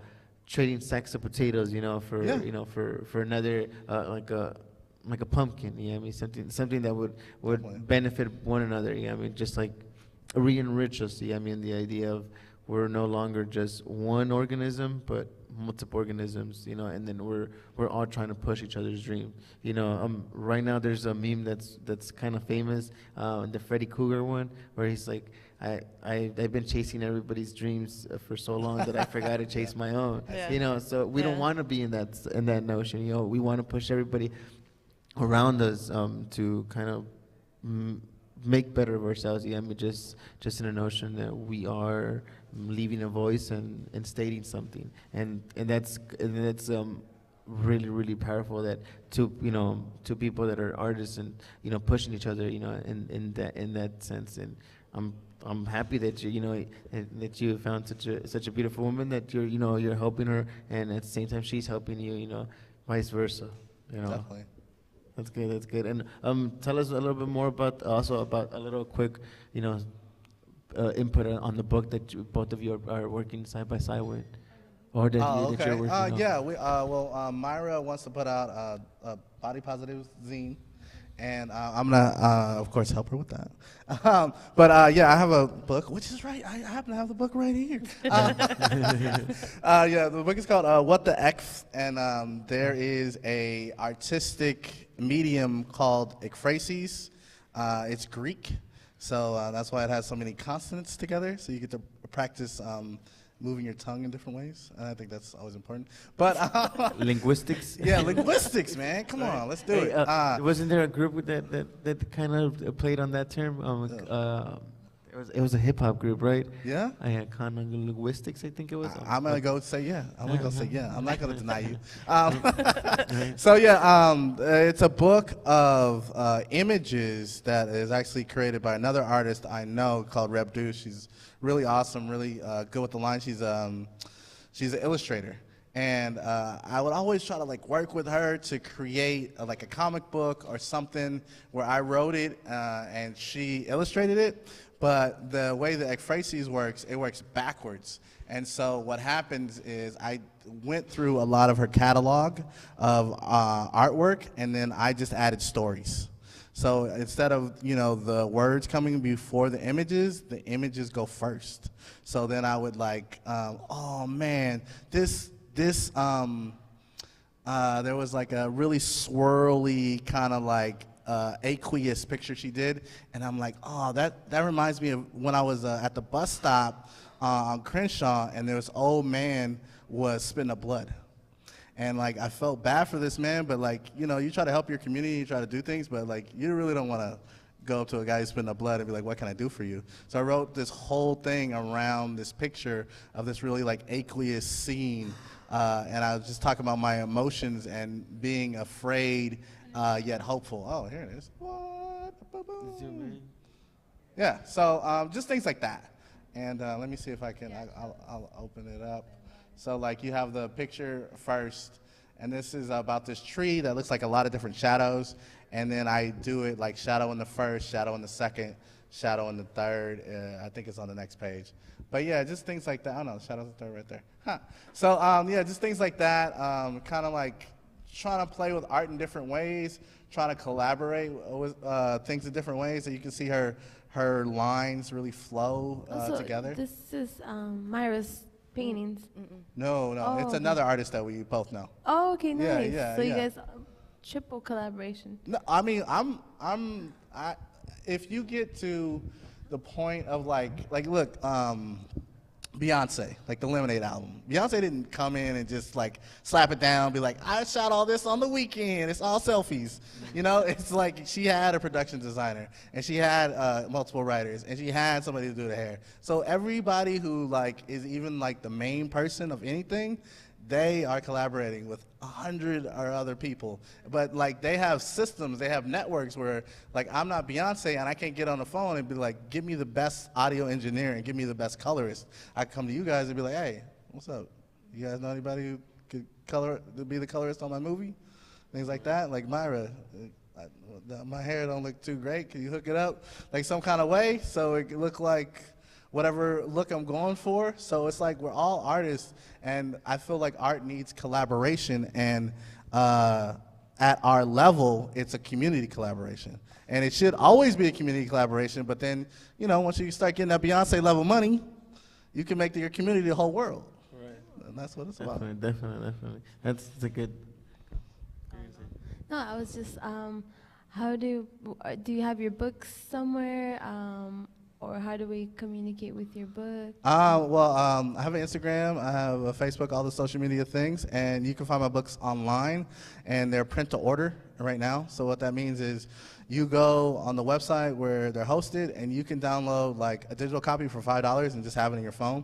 trading sacks of potatoes. You know, for Yeah. for another like a pumpkin. You know, what I mean, something that would Definitely. benefit one another. You know, what I mean, just like re-enrich us. I mean, the idea of we're no longer just one organism, but multiple organisms, you know, and then we're all trying to push each other's dream. You know, right now there's a meme that's kind of famous, the Freddy Krueger one, where he's like, I've been chasing everybody's dreams for so long that I forgot to chase my own. Yeah. You know, so we don't Yeah. want to be in that notion. You know, we want to push everybody around us to kind of make better of ourselves. Yeah, I mean, just in a notion that we are leaving a voice and stating something, and that's really, really powerful. That two people that are artists and pushing each other, in that sense. And I'm happy that that you found such a beautiful woman, that you're helping her, and at the same time she's helping you, vice versa. Definitely. That's good. That's good. And tell us a little bit more about a little quick, input on the book that both of you are working side by side with, or that you're working on. Yeah. Mayra wants to put out a body positive zine, and I'm gonna, of course, help her with that. But I have a book, which is right. I happen to have the book right here. The book is called "What the X," and there is a artistic medium called ekphrasis. It's Greek, so that's why it has so many consonants together. So you get to practice moving your tongue in different ways, and I think that's always important. But Linguistics. yeah, linguistics, man. Come on, let's do it. Wasn't there a group with that kind of played on that term? It was a hip hop group, right? Yeah. I had kind of linguistics, I think it was. I'm gonna go say yeah. I'm gonna go say yeah. I'm not gonna deny you. So it's a book of images that is actually created by another artist I know called Reb Deuce. She's really awesome, really good with the line. She's an illustrator, and I would always try to work with her to create a comic book or something where I wrote it and she illustrated it. But the way the ekphrasis works, it works backwards. And so what happens is I went through a lot of her catalog of artwork, and then I just added stories. So instead of the words coming before the images go first. So then I would oh man, this there was a really swirly kind of aqueous picture she did, and I'm like, oh, that reminds me of when I was at the bus stop on Crenshaw, and there was old man was spitting up blood, and I felt bad for this man, but you try to help your community, you try to do things, but you really don't want to go up to a guy who's spitting up blood and be like, what can I do for you? So I wrote this whole thing around this picture of this really aqueous scene, and I was just talking about my emotions and being afraid yet hopeful. Oh, here it is. What? Boom. Yeah, so just things like that. And let me see if I can, I'll open it up. So you have the picture first, and this is about this tree that looks like a lot of different shadows, and then I do it like shadow in the first, shadow in the second, shadow in the third. I think it's on the next page. But yeah, just things like that. I don't know, shadow's the third right there. Huh. So yeah, just things like that. Kind of like trying to play with art in different ways, trying to collaborate with things in different ways, so you can see her lines really flow together. This is Mayra's paintings. No, it's okay. another artist that we both know. Oh, okay, Yeah, nice. yeah, so you yeah. guys triple collaboration. No, I mean, if you get to the point of like look, Beyonce, like the Lemonade album. Beyonce didn't come in and just like slap it down, be like, I shot all this on the weekend. It's all selfies. You know, it's like she had a production designer, and she had multiple writers, and she had somebody to do the hair. So everybody who like is even like the main person of anything, they are collaborating with 100 or other people. But like they have systems, they have networks where like I'm not Beyonce and I can't get on the phone and be like, give me the best audio engineer and give me the best colorist. I come to you guys and be like, hey, what's up? You guys know anybody who could be the colorist on my movie? Things like that. Like Mayra, my hair don't look too great. Can you hook it up like some kind of way so it can look like whatever look I'm going for? So it's like we're all artists, and I feel like art needs collaboration, and at our level, it's a community collaboration. And it should always be a community collaboration, but then, you know, once you start getting that Beyonce level money, you can make your community the whole world. Right. And that's what it's about. Definitely. That's a good. No, I was just, how do you have your books somewhere? Or how do we communicate with your book? Well, I have an Instagram, I have a Facebook, all the social media things, and you can find my books online, and they're print to order right now. So what that means is you go on the website where they're hosted, and you can download like a digital copy for $5 and just have it in your phone.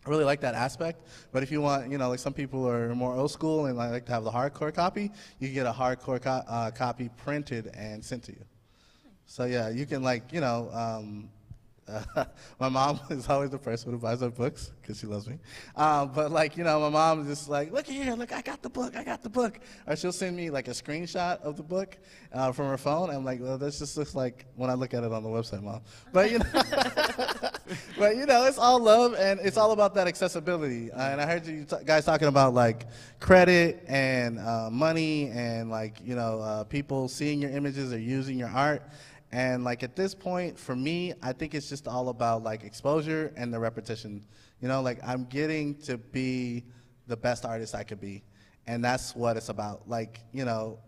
I really like that aspect, but if you want, you know, like some people are more old school and like to have the hardcore copy, you can get a hardcore copy printed and sent to you. So yeah, you can like, you know, my mom is always the person who buys our books because she loves me. But like, you know, my mom is just like, look here, look, I got the book. Or she'll send me like a screenshot of the book from her phone. I'm like, well, this just looks like when I look at it on the website, Mom. But you know, but you know, it's all love, and it's all about that accessibility. And I heard you guys talking about like credit and money and like, you know, people seeing your images or using your art. And like at this point, for me, I think it's just all about like exposure and the repetition. You know, like I'm getting to be the best artist I could be. And that's what it's about. Like, you know,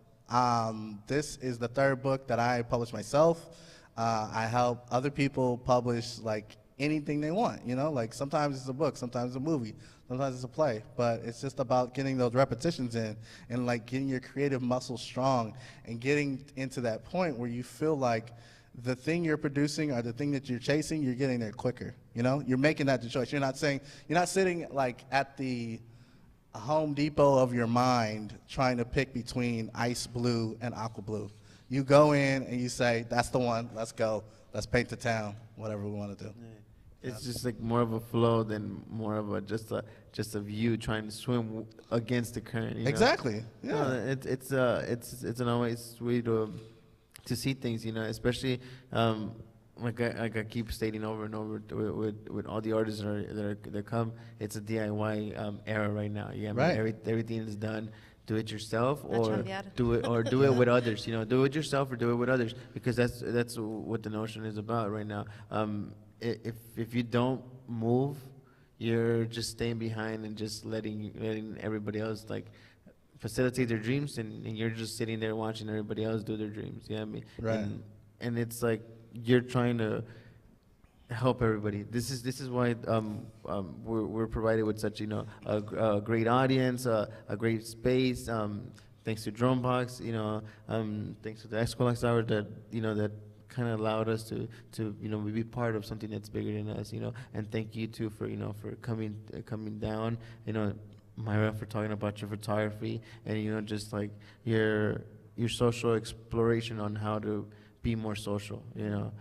this is the third book that I published myself. I help other people publish like anything they want, you know, like sometimes it's a book, sometimes it's a movie, sometimes it's a play, but it's just about getting those repetitions in and like getting your creative muscle strong and getting into that point where you feel like the thing you're producing or the thing that you're chasing, you're getting there quicker, you know, you're making that choice. You're not sitting like at the Home Depot of your mind trying to pick between ice blue and aqua blue. You go in and you say, that's the one, let's go, let's paint the town, whatever we want to do. Yeah. It's just like more of a flow than more of a just a view trying to swim against the current. You know? Exactly. Yeah. No, it's an always way to see things. You know, especially like I keep stating over and over with all the artists that come. It's a DIY era right now. Yeah, right. Everything is done. Do it yourself or do it with others. You know, do it yourself or do it with others, because that's what the notion is about right now. If you don't move, you're just staying behind and just letting everybody else like facilitate their dreams, and you're just sitting there watching everybody else do their dreams. Yeah, you know what I mean, right. And it's like you're trying to help everybody. This is why we're provided with such, you know, a great audience, a great space. Thanks to Drumebox, you know, thanks to the Eskwilax Hour that, you know, that kind of allowed us to you know, be part of something that's bigger than us, you know. And thank you too for, you know, for coming down, you know, Mayra, for talking about your photography and, you know, just like your social exploration on how to be more social, you know.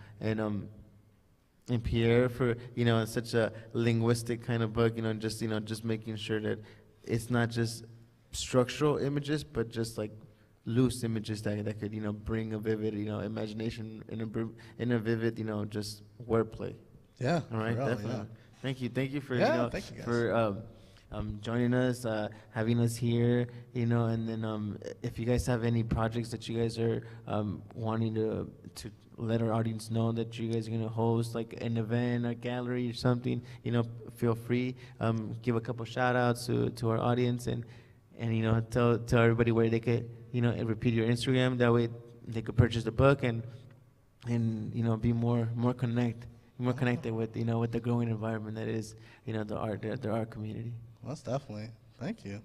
And Pierre for, you know, such a linguistic kind of book, you know, just making sure that it's not just structural images, but just like loose images that could bring a vivid imagination in a vivid just wordplay. Yeah. All right, for real, definitely. Thank you for thank you guys. for joining us, having us here, and then if you guys have any projects that you guys are wanting to let our audience know that you guys are gonna host, like an event, a gallery or something, feel free. Give a couple shout outs to our audience and tell everybody where they could and repeat your Instagram. That way they could purchase the book and be more connected with with the growing environment that is the art community. Most definitely. Thank you.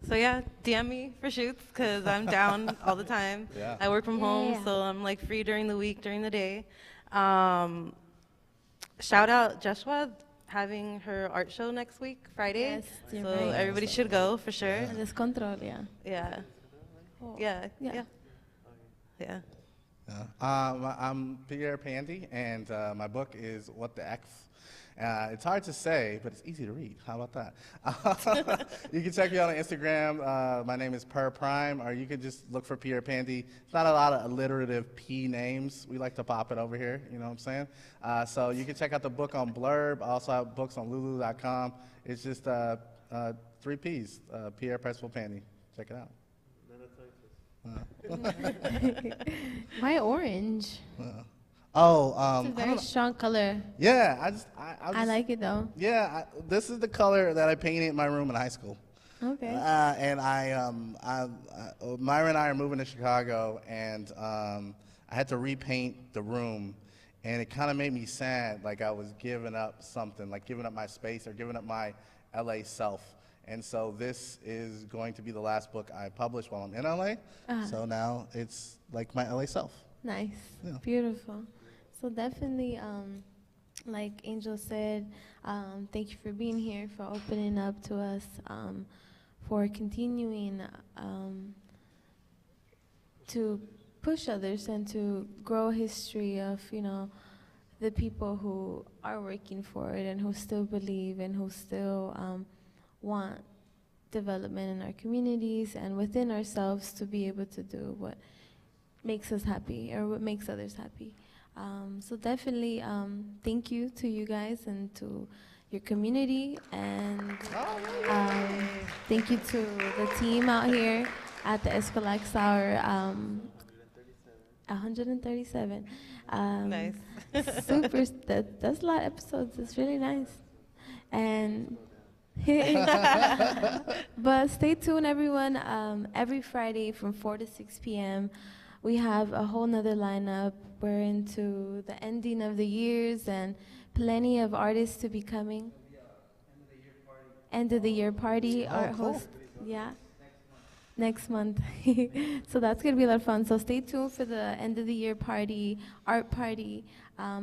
So yeah, DM me for shoots because I'm down all the time. Yeah. I work from home, Yeah. so I'm like free during the week, during the day. Shout out Joshua having her art show next week, Friday. Yes, you're so right. everybody should go for sure. Descontrol, yeah. Yeah. Oh. Yeah. Yeah. Yeah. Yeah. Yeah. I'm Pierre Pandy, and my book is What the X. It's hard to say, but it's easy to read. How about that? You can check me out on Instagram. My name is Purrprime, or you can just look for Pierre Pandy. It's not a lot of alliterative P names. We like to pop it over here, you know what I'm saying? So you can check out the book on Blurb. I also have books on lulu.com. It's just 3 Ps, Pierre Percival Pandy. Check it out. Why orange? Uh, It's a I very don't know. strong color. Yeah, I like it though. Yeah, this is the color that I painted in my room in high school. Okay. And Mayra and I are moving to Chicago, and I had to repaint the room, and it kind of made me sad, like I was giving up something, like giving up my space or giving up my LA self. And so this is going to be the last book I publish while I'm in LA. So now it's like my LA self. Nice. Yeah. Beautiful. So definitely, like Angel said, thank you for being here, for opening up to us, for continuing to push others and to grow history of, the people who are working for it and who still believe and who still want development in our communities and within ourselves to be able to do what makes us happy or what makes others happy. So definitely thank you to you guys and to your community, and thank you to the team out here at the Eskwilax Hour. 137. Nice. Super. That's a lot of episodes. It's really nice. And but stay tuned, everyone. Every Friday from 4 to 6 p.m. we have a whole nother lineup. We're into the ending of the years and plenty of artists to be coming. End of the year party. Oh, Art cool. host. Yeah. Next month. So that's going to be a lot of fun. So stay tuned for the end of the year party, art party.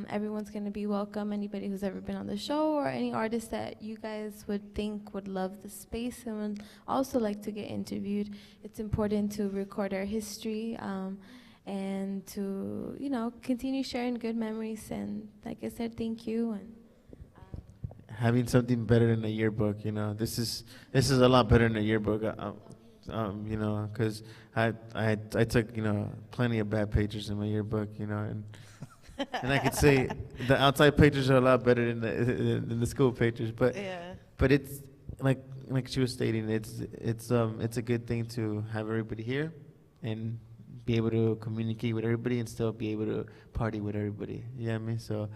Everyone's going to be welcome. Anybody who's ever been on the show or any artist that you guys would think would love the space and would also like to get interviewed. It's important to record our history and to, continue sharing good memories. And like I said, thank you. And Having something better than a yearbook, this is a lot better than a yearbook. Because I took plenty of bad pages in my yearbook, and I could say the outside pages are a lot better than the school pages, but Yeah. but it's like she was stating, it's a good thing to have everybody here and be able to communicate with everybody and still be able to party with everybody. You know what I mean? So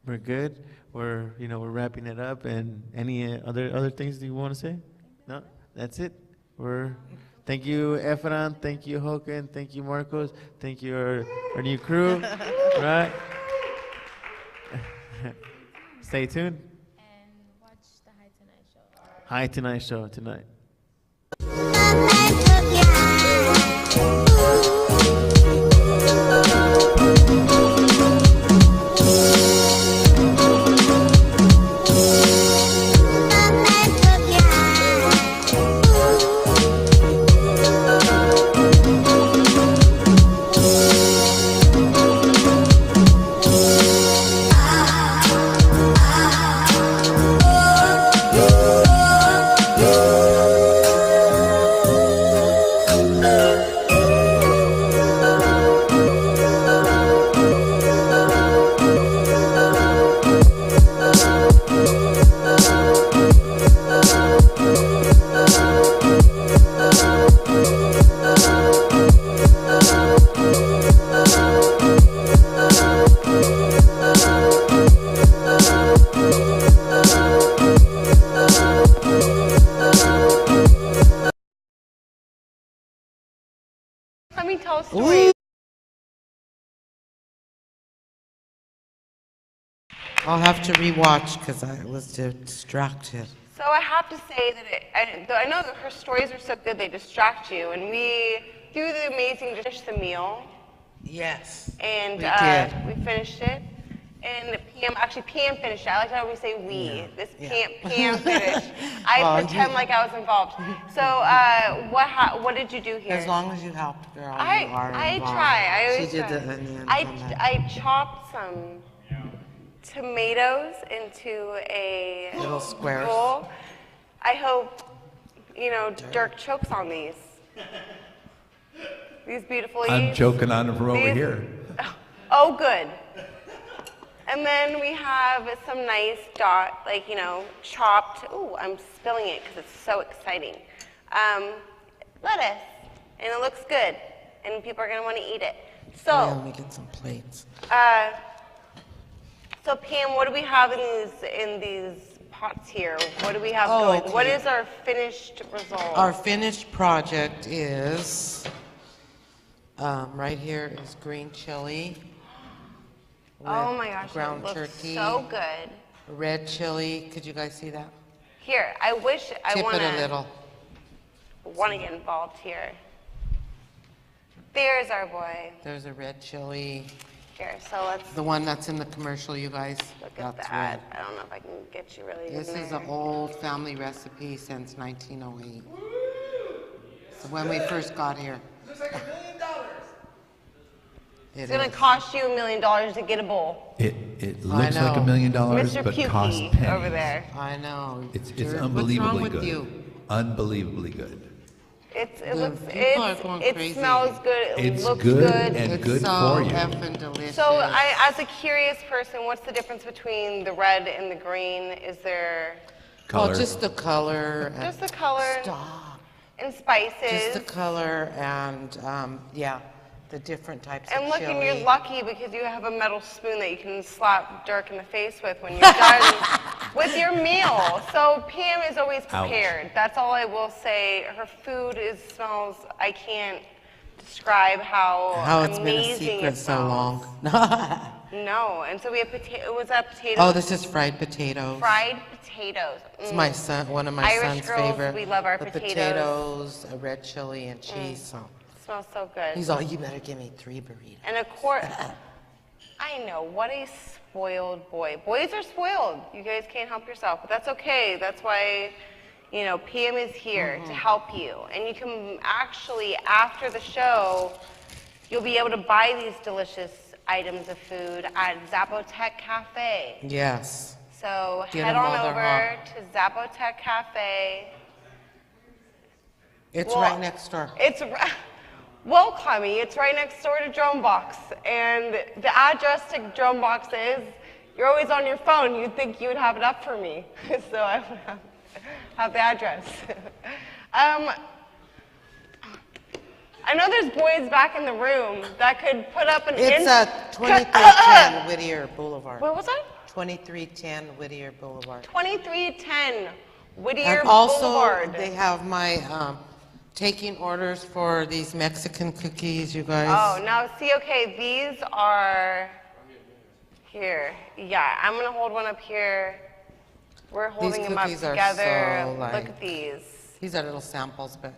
we're good. We're wrapping it up. And any other things that you want to say? No, that's it. Thank you, Efran. Thank you, Hokan. Thank you, Marcos. Thank you, our new crew. Right? Stay tuned. and watch the High Tonight Show. Hi Tonight Show tonight. Oh, I'll have to rewatch because I was distracted. So I have to say that though I know that her stories are so good, they distract you. And we do the amazing to finish the meal. Yes. And we did. we finished it. And PM finished it. I like how we say we. Yeah. This Yeah. PM finished. I pretend like I was involved. So what did you do here? As long as you helped, girl, you are I involved. try. I always She did try. the onion. I chopped some tomatoes into a Little squares. bowl. I hope, Dirk chokes on these. These beautiful leaves. I'm choking on them from over here. Oh, good. And then we have some nice chopped, ooh, I'm spilling it because it's so exciting, lettuce. And it looks good. And people are going to want to eat it. So, let me get some plates. So Pam, what do we have in these pots here? What do we have going? Okay. What is our finished result? Our finished project is, right here is green chili. Oh my gosh, ground it looks turkey, so good. red chili. Could you guys see that? Here, I wish I Tip want it a little. to get involved here. There's our boy. There's a red chili. Here, so let's The one that's in the commercial, you guys. look at That's that. red. I don't know if I can get you really This in is there. an old family recipe since 1908. So when we first got here. Looks like $1 million. It's going to cost you $1 million to get a bowl. It looks like know. $1 million, Mr. but costs Pukey pennies. over there. I know. It's What's wrong unbelievably with good. you? Unbelievably good. It The looks, people are going it crazy. smells good, it It's looks good good. and It's good so for you. effing delicious. So as a curious person, what's the difference between the red and the green? Is there Color. Well, just the color. and- just the color Stop. and spices? Just the color and, yeah, the different types And of look, chili. and you're lucky because you have a metal spoon that you can slap Dirk in the face with when you're done with your meal. So Pam is always prepared. That's all I will say. Her food smells, I can't describe how it's been a amazing secret it so smells. long. No, and so we have potato. Was that potatoes? Oh, this is fried potatoes. Fried potatoes. It's my son, one of my Irish son's girls, favorite. we love our the potatoes. a red chili, and cheese. So Smells so good. he's all, you better give me 3 burritos. And a quart. I know, what a spoiled boy. Boys are spoiled. You guys can't help yourself, but that's okay. That's why, PM is here to help you. And you can actually, after the show, you'll be able to buy these delicious items of food at Zapotec Cafe. Yes. So Get head 'em on while they're over to Zapotec Cafe. It's Well, right next door. Well, Clemmy, it's right next door to Dronebox, and the address to Dronebox is, you're always on your phone, you'd think you would have it up for me, so I would have the address. I know there's boys back in the room that could put up an It's at 2310 Whittier Boulevard. What was that? 2310 Whittier Boulevard. 2310 Whittier And also, Boulevard. they have my taking orders for these Mexican cookies, you guys. Oh, now see, okay, these are here. Yeah, I'm gonna hold one up here. We're holding them up cookies are together. so, Look like- at these. These are little samples, but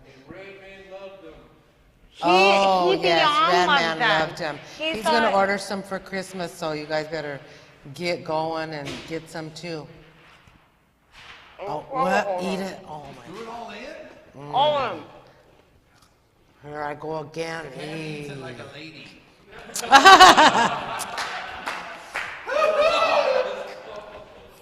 He oh beyond yes, Red loved Man them. loved them. He He's thought- gonna order some for Christmas, so you guys better get going and get some too. Oh, what? Eat it? Oh my! Do it all in? All of them. Here I go again. Eat it like a lady.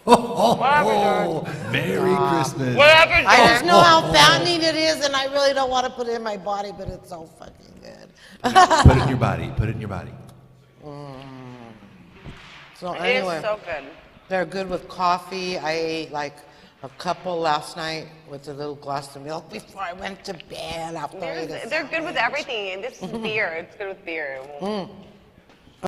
Oh, Merry Christmas. Whatever, I Dirk. just know how fattening it is, and I really don't want to put it in my body, but it's so fucking good. Put it in your body. Put it in your body. So It anyway, is so good. they're good with coffee. I ate like a couple last night with a little glass of milk before I went to bed after I ate a They're good with sandwich. everything. And this is beer. It's good with beer.